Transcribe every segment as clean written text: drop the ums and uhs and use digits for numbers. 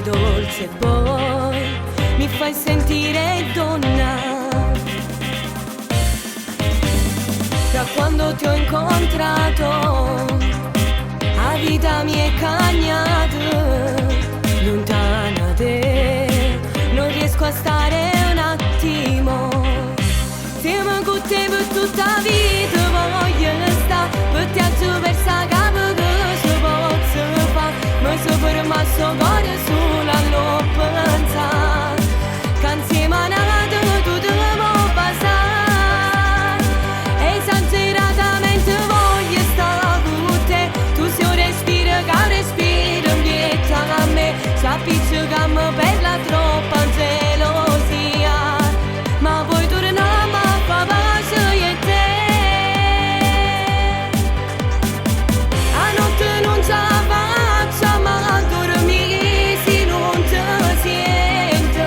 così dolce, poi mi fai sentire donna. Da quando ti ho incontrato la vita mi è cambiata, lontana da te non riesco a stare un attimo. Siamo con te per tutta la vita, voglio stare per te attraverso capo che si possa fare. Ma se per me sto cuore solo a non pensare che insieme a nata tu devo passare. Esageratamente voglio stare con te, tu sei un respiro che respiro dietro a me. Si appiccicamo per la troppa gelosia, ma poi torniamo a fare pace io e te. A notte non ce la faccio, ma dormire se non ti sento.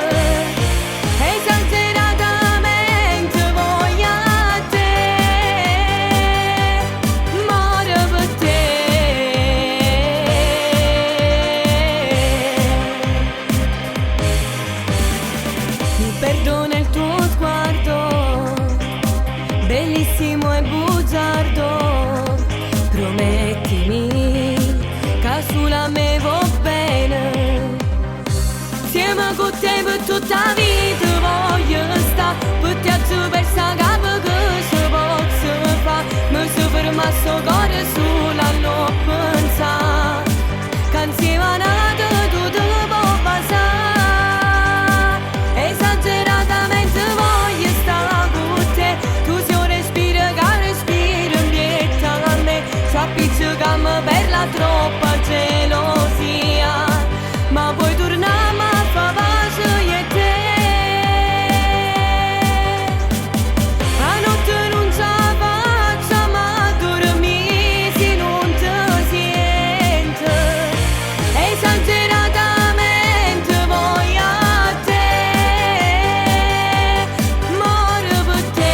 Esageratamente voglio a te, muore per te. Mi perdo nel tuo sguardo, bellissimo e bugiardo. Promettimi che sulla me va bene. Siamo con te per tutta la vita, voglio stare per te attraverso capo che si possa fare. Ma se per me sto cuore solo a non pensare che insieme a nata tu devo passare. Esageratamente voglio stare con te, tu sei un respiro che respiro dietro a me. Si appiccicamo per la troppa gelosia, ma poi torniamo a fare pace io e te. A notte non ce la faccio, ma dormire se non ti sento. Esageratamente voglio a te, muore per te.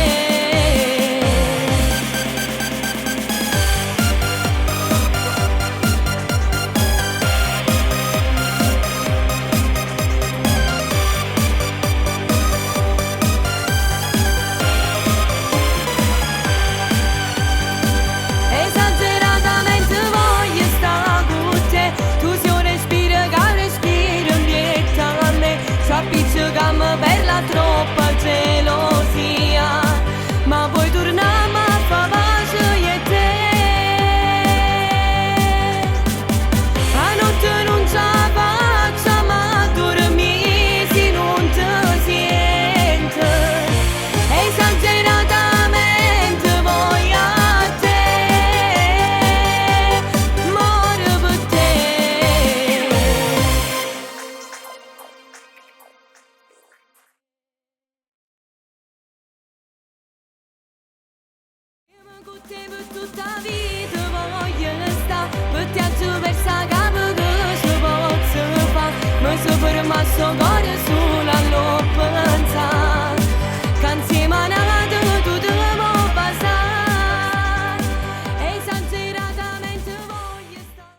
Esageratamente voglio stare con te, tu sei un respiro che respiro dietro a me. Si appiccicamo per la troppa gelosia, ma poi torniamo a fare pace io e te. A notte non ce la faccio, ma dormire se non ti sento. Esageratamente voglio a te, muore per te. Siamo con te per tutta la vita, voglio stare per te attraverso capo che si possa fare. Ma se per me sto cuore solo